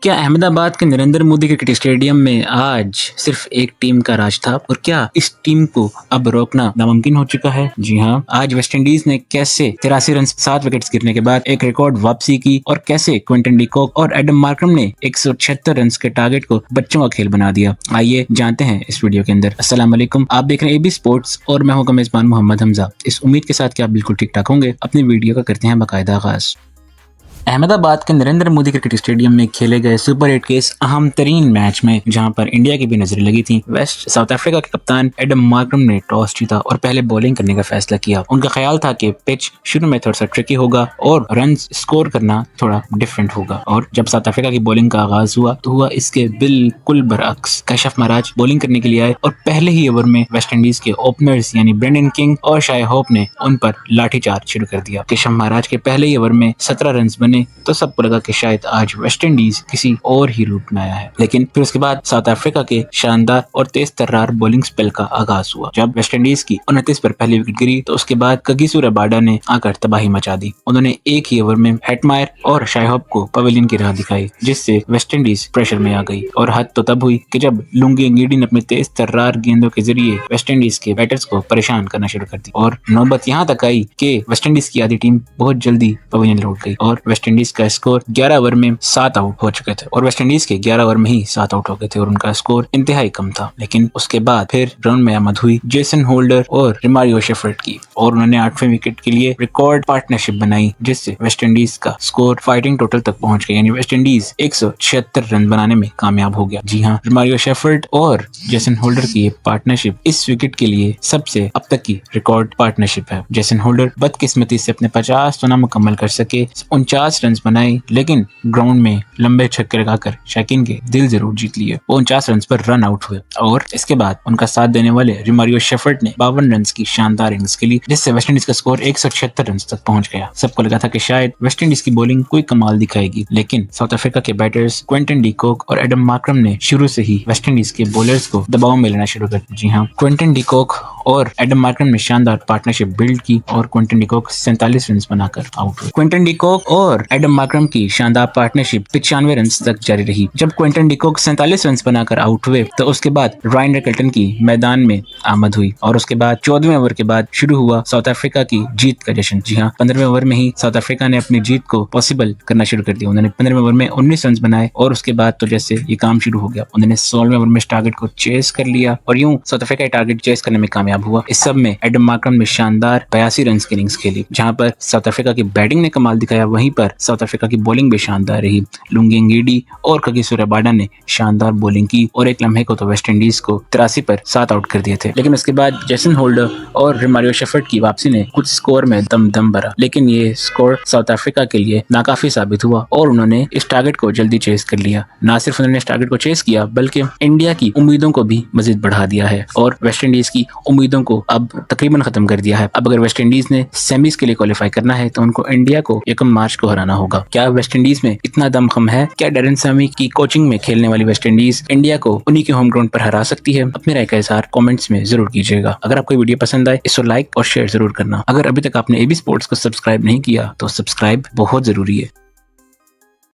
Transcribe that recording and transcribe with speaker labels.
Speaker 1: क्या अहमदाबाद के Narendra Modi cricket stadium में आज सिर्फ एक टीम का राज था और क्या इस टीम को अब रोकना नामुमकिन हो चुका है? जी हाँ, आज वेस्टइंडीज ने कैसे 83 रन 7 विकेट्स गिरने के बाद एक रिकॉर्ड वापसी की और कैसे क्विंटन डी कॉक और एडम मार्करम ने 176 रन के टारगेट को बच्चों का खेल बना दिया। आइए जानते हैं इस वीडियो के अंदर। अस्सलाम वालेकुम, आप देख रहे हैं एबी स्पोर्ट्स और मैं हूं मेजबान मोहम्मद हमजा। इस उम्मीद के साथ कि आप बिल्कुल ठीक ठाक होंगे, अपनी वीडियो का करते हैं बाकायदा आगाज। अहमदाबाद के नरेंद्र मोदी क्रिकेट स्टेडियम में खेले गए सुपर 8 के इस अहम तरीन मैच में जहां पर इंडिया की भी नजरें लगी थी, वेस्ट साउथ अफ्रीका के कप्तान एडम मार्करम ने टॉस जीता और पहले बॉलिंग करने का फैसला किया। उनका ख्याल था कि पिच शुरू में थोड़ा सा ट्रिकी होगा और रन स्कोर करना थोड़ा डिफरेंट होगा, और जब साउथ अफ्रीका की बॉलिंग का आगाज हुआ तो हुआ इसके बिल्कुल बरअक्स। कैशफ महाराज बॉलिंग करने के लिए आए और पहले ही ओवर में वेस्टइंडीज के ओपनर्स यानी ब्रेंडन किंग और शाय होप ने उन पर लाठीचार्ज शुरू कर दिया। कैशफ महाराज के पहले ही ओवर में 17 रन बने तो सबको लगा कि शायद आज वेस्टइंडीज किसी और ही रूप में आया है, लेकिन फिर उसके बाद साउथ अफ्रीका के शानदार और तेज तर्रार बॉलिंग स्पेल का आगाज हुआ। जब वेस्टइंडीज की 29 पर पहली विकेट गिरी तो उसके बाद कगिसो रबाडा ने आकर तबाही मचा दी। उन्होंने एक ही ओवर में हेटमायर और शायहोप को पवेलियन की राह दिखाई, जिससे वेस्टइंडीज प्रेशर में आ गई। और हद तो तब हुई कि जब लुंगी अंगीडी ने अपनी तेज तर्रार गेंदों के जरिए वेस्टइंडीज के बैटर्स को परेशान करना शुरू कर दी और नौबत यहाँ तक आई कि वेस्टइंडीज की आधी टीम बहुत जल्दी पवेलियन लौट गई और वेस्टइंडीज का स्कोर 11 ओवर में 7 आउट हो चुके थे और वेस्टइंडीज के 11 ओवर में ही 7 आउट हो गए थे और उनका स्कोर इंतहाई कम था। लेकिन उसके बाद फिर ग्राउंड में आमद हुई जेसन होल्डर और रिमारियो शेफर्ड की और उन्होंने 8वें विकेट के लिए रिकॉर्ड पार्टनरशिप बनाई, जिससे वेस्टइंडीज का स्कोर फाइटिंग टोटल तक पहुंच गया, यानी वेस्टइंडीज 176 रन बनाने में कामयाब हो गया। जी हाँ, रिमारियो शेफर्ड और जेसन होल्डर की ये पार्टनरशिप इस विकेट के लिए सबसे अब तक की रिकॉर्ड पार्टनरशिप है। जेसन होल्डर बदकिस्मती से अपने 50 तो ना मुकम्मल कर सके, 49 रन बनाए, लेकिन ग्राउंड में लंबे छक्के लगाकर शकीन के दिल जरूर जीत लिए। वो 49 रन पर रन आउट हुए और इसके बाद उनका साथ देने वाले रिमारियो शेफर्ड ने 52 रन की शानदार इनिंग्स खेली, जिससे वेस्टइंडीज का स्कोर 176 रन तक पहुंच गया। सबको लगा था कि शायद वेस्टइंडीज की बॉलिंग कोई कमाल दिखाएगी, लेकिन साउथ अफ्रीका के बैटर्स क्विंटन डी कॉक और एडम मार्करम ने शुरू से ही वेस्टइंडीज के बॉलर्स को दबाव में लेना शुरू कर दिया। जी हाँ, क्विंटन डी कॉक और एडम मार्करम ने शानदार पार्टनरशिप बिल्ड की और क्विंटन डी कॉक 47 रन बनाकर आउट हुए। क्विंटन डी कॉक और एडम मार्करम की शानदार पार्टनरशिप 95 रन तक जारी रही। जब क्विंटन डी कॉक 47 रन बनाकर आउट हुए तो उसके बाद रायन रिकल्टन की मैदान में आमद हुई और उसके बाद 14वें ओवर के बाद शुरू हुआ साउथ अफ्रीका की जीत का जश्न। जी हाँ, 15वें ओवर में ही साउथ अफ्रीका ने अपनी जीत को पॉसिबल करना शुरू कर दिया। उन्होंने 15वें ओवर में 19 रन बनाए और उसके बाद तो जैसे ये काम शुरू हो गया, उन्होंने 16वें ओवर में इस टारगेट को चेस कर लिया और यूं साउथ अफ्रीका टारगेट चेस करने में कामयाब हुआ। इस सब में एडम मार्करम ने शानदार 82 रन की इनिंग्स खेली, जहां पर साउथ अफ्रीका की बैटिंग ने कमाल दिखाया, वहीं पर साउथ अफ्रीका की बॉलिंग भी शानदार रही। लुंगी अंगीडी और कगिसो रबाडा ने शानदार बॉलिंग की और एक लम्हे को तो वेस्टइंडीज को 83 पर 7 आउट कर दिए थे। लेकिन उसके बाद जेसन होल्डर और रिमारियो शेफर्ड की वापसी ने कुछ स्कोर में दम भरा, लेकिन ये स्कोर साउथ अफ्रीका के लिए नाकाफी साबित हुआ और उन्होंने इस टारगेट को जल्दी चेस कर लिया। ना सिर्फ उन्होंने इस टारगेट को चेस किया, बल्कि इंडिया की उम्मीदों को भी मजीद बढ़ा दिया है और वेस्टइंडीज की उम्मीदों को अब तकरीबन खत्म कर दिया है। अब अगर वेस्टइंडीज ने सेमीज के लिए क्वालिफाई करना है तो उनको इंडिया को 1 मार्च को हराना होगा। क्या वेस्टइंडीज में इतना दमखम है? क्या डैरेन सामी की कोचिंग में खेलने वाली वेस्टइंडीज इंडिया को उन्हीं के होम ग्राउंड पर हरा सकती है? अपनी राय का इज़हार कमेंट्स में जरूर कीजिएगा। अगर आपको वीडियो पसंद आए इसको लाइक और शेयर जरूर करना। अगर अभी तक आपने एबी स्पोर्ट्स को सब्सक्राइब नहीं किया तो सब्सक्राइब बहुत जरूरी है।